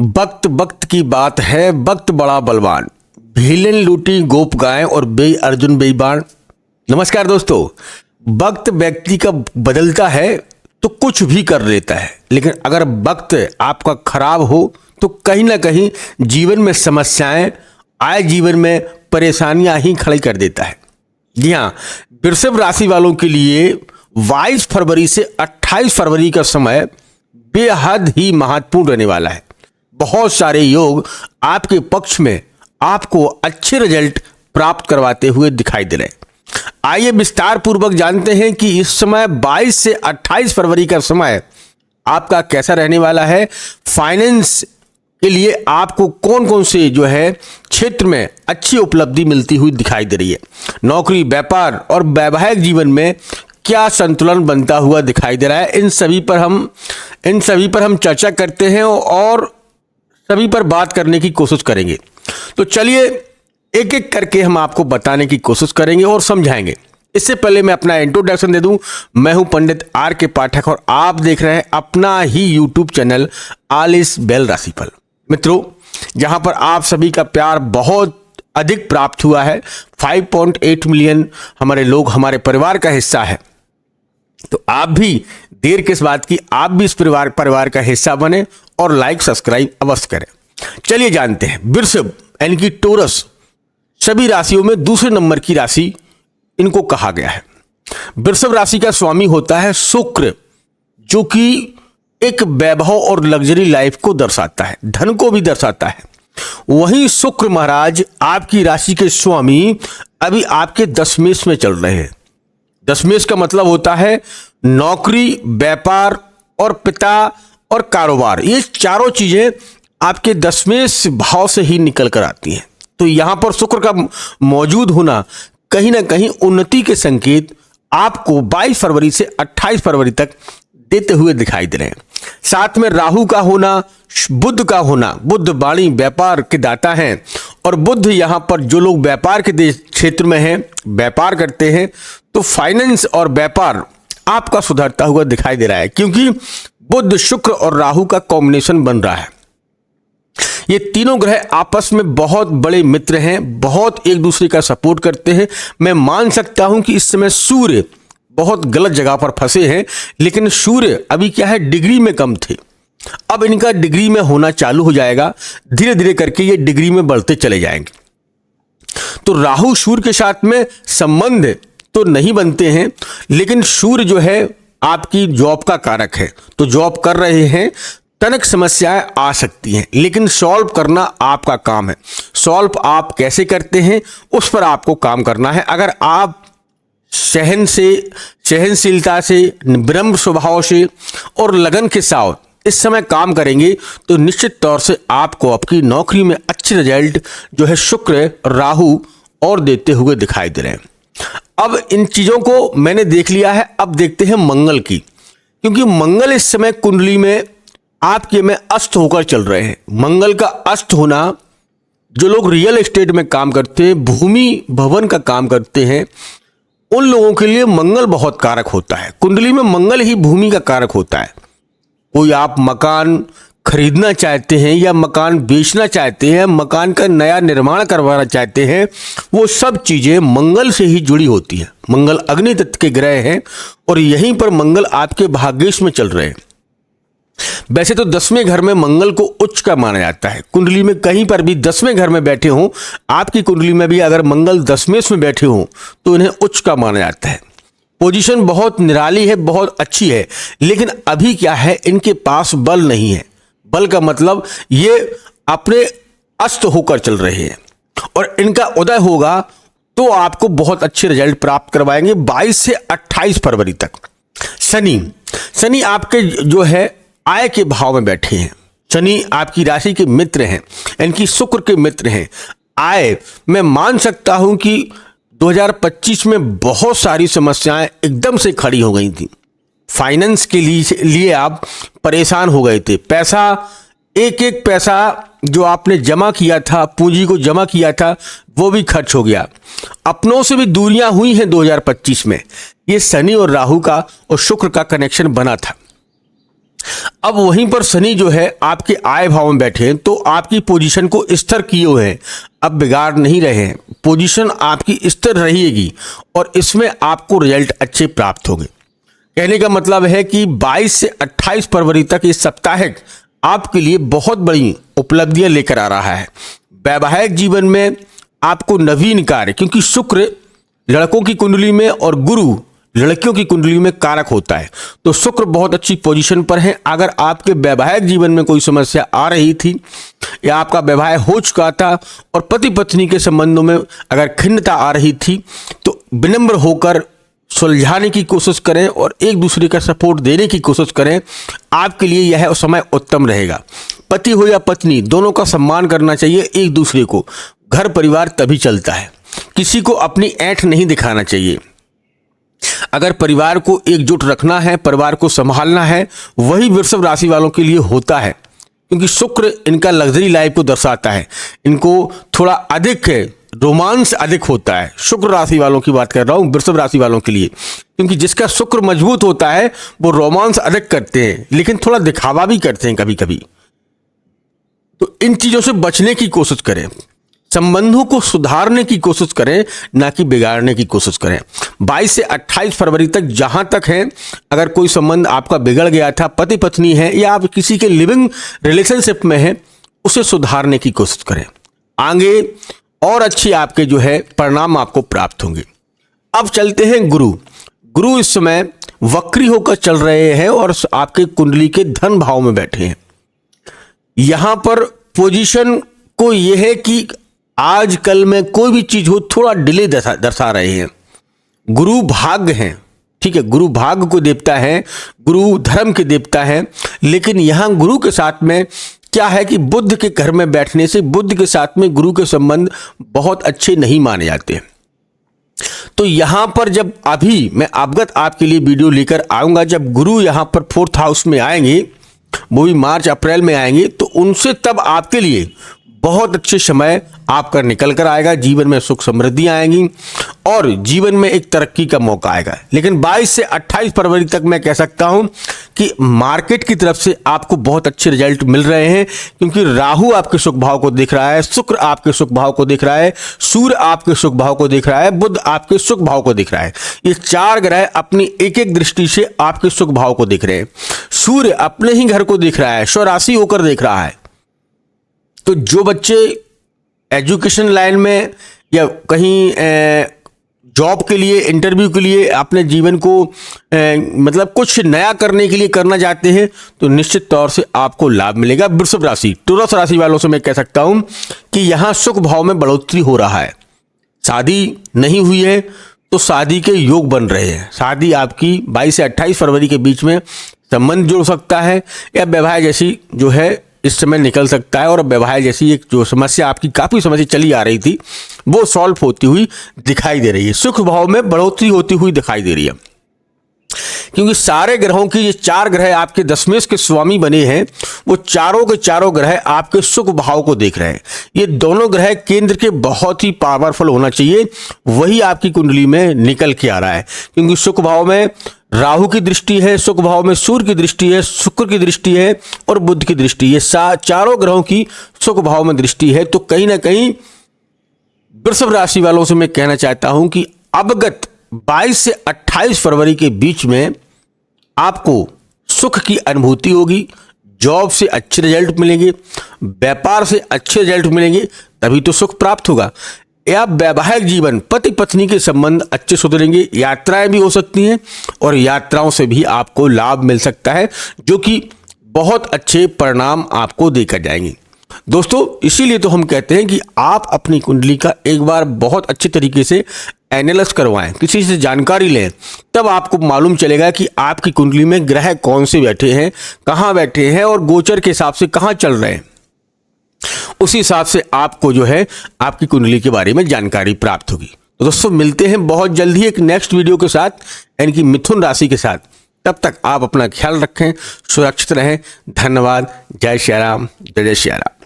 वक्त वक्त की बात है, वक्त बड़ा बलवान। भीलन लूटी गोप गाय और बे अर्जुन बेईमान। नमस्कार दोस्तों, वक्त व्यक्ति का बदलता है तो कुछ भी कर लेता है, लेकिन अगर वक्त आपका खराब हो तो कहीं ना कहीं जीवन में समस्याएं आए, जीवन में परेशानियां ही खड़ी कर देता है। जी हाँ, वृषभ राशि वालों के लिए 22 फरवरी से 28 फरवरी का समय बेहद ही महत्वपूर्ण रहने वाला है। बहुत सारे योग आपके पक्ष में आपको अच्छे रिजल्ट प्राप्त करवाते हुए दिखाई दे रहे हैं। आइए विस्तार पूर्वक जानते हैं कि इस समय 22 से 28 फरवरी का समय आपका कैसा रहने वाला है। फाइनेंस के लिए आपको कौन कौन से क्षेत्र में अच्छी उपलब्धि मिलती हुई दिखाई दे रही है। नौकरी, व्यापार और वैवाहिक जीवन में क्या संतुलन बनता हुआ दिखाई दे रहा है। इन सभी पर हम चर्चा करते हैं और सभी पर बात करने की कोशिश करेंगे। तो चलिए एक एक करके हम आपको बताने की कोशिश करेंगे और समझाएंगे। इससे पहले मैं अपना इंट्रोडक्शन दे दूं। मैं हूं पंडित आर के पाठक और आप देख रहे हैं अपना ही YouTube channel all is well राशिफल। मित्रों, जहां पर आप सभी का प्यार बहुत अधिक प्राप्त हुआ है, 5.8 मिलियन हमारे लोग हमारे परिवार का हिस्सा है, तो आप भी देर किस बात की, आप भी इस परिवार का हिस्सा बने और लाइक सब्सक्राइब अवश्य करें। चलिए जानते हैं। वृषभ यानी कि टोरस सभी राशियों में दूसरे नंबर की राशि इनको कहा गया है। वृषभ राशि का स्वामी होता है शुक्र, जो कि एक वैभव और लग्जरी लाइफ को दर्शाता है, धन को भी दर्शाता है। वहीं शुक्र महाराज आपकी राशि के स्वामी अभी आपके दशमेश में चल रहे हैं। दशमेश का मतलब होता है नौकरी, व्यापार और पिता और कारोबार। ये चारों चीजें आपके दशमेश भाव से ही निकल कर आती हैं। तो यहां पर शुक्र का मौजूद होना कहीं ना कहीं उन्नति के संकेत आपको 22 फरवरी से 28 फरवरी तक देते हुए दिखाई दे रहे हैं। साथ में राहु का होना, बुध का होना, बुध वाणी व्यापार के दाता हैं और बुध यहां पर जो लोग व्यापार के क्षेत्र में हैं, व्यापार करते हैं, तो फाइनेंस और व्यापार आपका सुधरता हुआ दिखाई दे रहा है, क्योंकि बुध, शुक्र और राहु का कॉम्बिनेशन बन रहा है। ये तीनों ग्रह आपस में बहुत बड़े मित्र हैं, बहुत एक दूसरे का सपोर्ट करते हैं। मैं मान सकता हूं कि इस समय सूर्य बहुत गलत जगह पर फंसे हैं, लेकिन सूर्य अभी डिग्री में कम थे, अब इनका डिग्री में होना चालू हो जाएगा। धीरे धीरे करके ये डिग्री में बढ़ते चले जाएंगे। तो राहु सूर्य के साथ में संबंध तो नहीं बनते हैं, लेकिन सूर्य आपकी जॉब का कारक है, तो जॉब कर रहे हैं, तनिक समस्याएं आ सकती हैं, लेकिन सॉल्व करना आपका काम है। सॉल्व आप कैसे करते हैं उस पर आपको काम करना है। अगर आप सहनशीलता से, विनम्र स्वभाव से और लगन के साथ इस समय काम करेंगे तो निश्चित तौर से आपको आपकी नौकरी में अच्छे रिजल्ट शुक्र, राहु और देते हुए दिखाई दे रहे हैं। अब इन चीजों को मैंने देख लिया है, अब देखते हैं मंगल की, क्योंकि मंगल इस समय कुंडली में आपके में अस्त होकर चल रहे हैं। मंगल का अस्त होना, जो लोग रियल एस्टेट में काम करते हैं, भूमि भवन का काम करते हैं, उन लोगों के लिए मंगल बहुत कारक होता है। कुंडली में मंगल ही भूमि का कारक होता है। कोई आप मकान खरीदना चाहते हैं या मकान बेचना चाहते हैं, मकान का नया निर्माण करवाना चाहते हैं, वो सब चीजें मंगल से ही जुड़ी होती हैं। मंगल अग्नि तत्व के ग्रह हैं और यहीं पर मंगल आपके भाग्येश में चल रहे हैं। वैसे तो 10वें घर में मंगल को उच्च का माना जाता है। कुंडली में कहीं पर भी 10वें घर में बैठे हों, आपकी कुंडली में भी अगर मंगल दशमेश में बैठे हों तो इन्हें उच्च का माना जाता है। पोजीशन बहुत निराली है, बहुत अच्छी है, लेकिन अभी इनके पास बल नहीं है। बल का मतलब ये अपने अस्त होकर चल रहे हैं और इनका उदय होगा तो आपको बहुत अच्छे रिजल्ट प्राप्त करवाएंगे 22 से 28 फरवरी तक। शनि आपके आय के भाव में बैठे हैं। शनि आपकी राशि के मित्र हैं, इनकी शुक्र के मित्र हैं। आय मैं मान सकता हूं कि 2025 में बहुत सारी समस्याएं एकदम से खड़ी हो गई थी। फाइनेंस के लिए आप परेशान हो गए थे। एक एक पैसा जो आपने जमा किया था, पूंजी को जमा किया था, वो भी खर्च हो गया। अपनों से भी दूरियां हुई हैं 2025 में। ये शनि और राहु का और शुक्र का कनेक्शन बना था। अब वहीं पर शनि जो है आपके आय भाव में बैठे हैं, तो आपकी पोजीशन को स्थिर किए हुए हैं, अब बिगाड़ नहीं रहे हैं, पोजीशन आपकी स्थिर रहेगी और इसमें आपको रिजल्ट अच्छे प्राप्त होंगे। कहने का मतलब है कि 22 से 28 फरवरी तक ये साप्ताहिक आपके लिए बहुत बड़ी उपलब्धियां लेकर आ रहा है। वैवाहिक जीवन में आपको नवीन कार्य, क्योंकि शुक्र लड़कों की कुंडली में और गुरु लड़कियों की कुंडली में कारक होता है, तो शुक्र बहुत अच्छी पोजीशन पर है। अगर आपके वैवाहिक जीवन में कोई समस्या आ रही थी या आपका विवाह हो चुका था और पति पत्नी के संबंधों में अगर खिन्नता आ रही थी, तो विनम्र होकर सुलझाने की कोशिश करें और एक दूसरे का सपोर्ट देने की कोशिश करें। आपके लिए यह समय उत्तम रहेगा। पति हो या पत्नी, दोनों का सम्मान करना चाहिए एक दूसरे को। घर परिवार तभी चलता है, किसी को अपनी ऐंठ नहीं दिखाना चाहिए। अगर परिवार को एकजुट रखना है, परिवार को संभालना है, वही वृषभ राशि वालों के लिए होता है, क्योंकि शुक्र इनका लग्जरी लाइफ को दर्शाता है। इनको थोड़ा अधिक रोमांस अधिक होता है। शुक्र राशि वालों की बात कर रहा हूं, वृषभ राशि वालों के लिए, क्योंकि जिसका शुक्र मजबूत होता है वो रोमांस अधिक करते हैं, लेकिन थोड़ा दिखावा भी करते हैं कभी कभी। तो इन चीजों से बचने की कोशिश करें, संबंधों को सुधारने की कोशिश करें, ना कि बिगाड़ने की कोशिश करें। 22 से 28 फरवरी तक जहां तक है, अगर कोई संबंध आपका बिगड़ गया था, पति पत्नी है या आप किसी के लिविंग रिलेशनशिप में हैं, उसे सुधारने की कोशिश करें। आगे और अच्छी आपके जो है परिणाम आपको प्राप्त होंगे। अब चलते हैं गुरु। गुरु इस समय वक्री होकर चल रहे हैं और आपके कुंडली के धन भाव में बैठे हैं। यहां पर पोजीशन को यह है कि आजकल में कोई भी चीज हो थोड़ा डिले दर्शा रहे हैं। गुरु भाग्य हैं, ठीक है, गुरु भाग्य को देवता है, गुरु धर्म के देवता है, लेकिन यहां गुरु के साथ में क्या है कि बुध के घर में बैठने से बुध के साथ में गुरु के संबंध बहुत अच्छे नहीं माने जाते। तो यहां पर जब अभी मैं अवगत आपके लिए वीडियो लेकर आऊंगा, जब गुरु यहां पर 4th हाउस में आएंगे, वो भी मार्च अप्रैल में आएंगे, तो उनसे तब आपके लिए बहुत अच्छे समय आपका निकल कर आएगा। जीवन में सुख समृद्धि आएंगी और जीवन में एक तरक्की का मौका आएगा। लेकिन 22 से 28 फरवरी तक मैं कह सकता हूं कि मार्केट की तरफ से आपको बहुत अच्छे रिजल्ट मिल रहे हैं, क्योंकि राहु आपके सुख भाव को देख रहा है, शुक्र आपके सुख भाव को देख रहा है, सूर्य आपके सुख भाव को देख रहा है, बुध आपके सुख भाव को देख रहा है। ये 4 ग्रह अपनी एक एक दृष्टि से आपके सुख भाव को देख रहे हैं। सूर्य अपने ही घर को देख रहा है, स्वराशि होकर देख रहा है। तो जो बच्चे एजुकेशन लाइन में या कहीं जॉब के लिए, इंटरव्यू के लिए अपने जीवन को मतलब कुछ नया करने के लिए करना चाहते हैं, तो निश्चित तौर से आपको लाभ मिलेगा। वृषभ राशि, टोरस राशि वालों से मैं कह सकता हूं कि यहां सुख भाव में बढ़ोतरी हो रहा है। शादी नहीं हुई है तो शादी के योग बन रहे हैं। शादी आपकी 22 से 28 फरवरी के बीच में संबंध जुड़ सकता है, या विवाह जैसी जो है इस समय निकल सकता है, और विवाह जैसी एक जो समस्या आपकी काफ़ी समय से चली आ रही थी वो सॉल्व होती हुई दिखाई दे रही है। सुख भाव में बढ़ोतरी होती हुई दिखाई दे रही है, क्योंकि सारे ग्रहों की ये 4 ग्रह आपके दशमेश के स्वामी बने हैं, वो चारों के चारों ग्रह आपके सुख भाव को देख रहे हैं। ये दोनों ग्रह केंद्र के बहुत ही पावरफुल होना चाहिए, वही आपकी कुंडली में निकल के आ रहा है। क्योंकि सुख भाव में राहु की दृष्टि है, सुख भाव में सूर्य की दृष्टि है, शुक्र की दृष्टि है और बुध की दृष्टि है। चारों ग्रहों की सुख भाव में दृष्टि है। तो कहीं ना कहीं वृषभ राशि वालों से मैं कहना चाहता हूं कि अवगत 22 से 28 फरवरी के बीच में आपको सुख की अनुभूति होगी। जॉब से अच्छे रिजल्ट मिलेंगे, व्यापार से अच्छे रिजल्ट मिलेंगे, तभी तो सुख प्राप्त होगा। या वैवाहिक जीवन, पति पत्नी के संबंध अच्छे सुधरेंगे, यात्राएं भी हो सकती हैं और यात्राओं से भी आपको लाभ मिल सकता है, जो कि बहुत अच्छे परिणाम आपको देकर जाएंगे। दोस्तों, इसीलिए तो हम कहते हैं कि आप अपनी कुंडली का एक बार बहुत अच्छे तरीके से एनालिसिस करवाएं, किसी से जानकारी लें, तब आपको मालूम चलेगा कि आपकी कुंडली में ग्रह कौन से बैठे हैं, कहाँ बैठे हैं और गोचर के हिसाब से कहाँ चल रहे हैं। उसी हिसाब से आपको जो है आपकी कुंडली के बारे में जानकारी प्राप्त होगी। तो दोस्तों, मिलते हैं बहुत जल्द ही एक नेक्स्ट वीडियो के साथ, यानी कि मिथुन राशि के साथ। तब तक आप अपना ख्याल रखें, सुरक्षित रहें। धन्यवाद। जय श्री राम, जय श्री राम।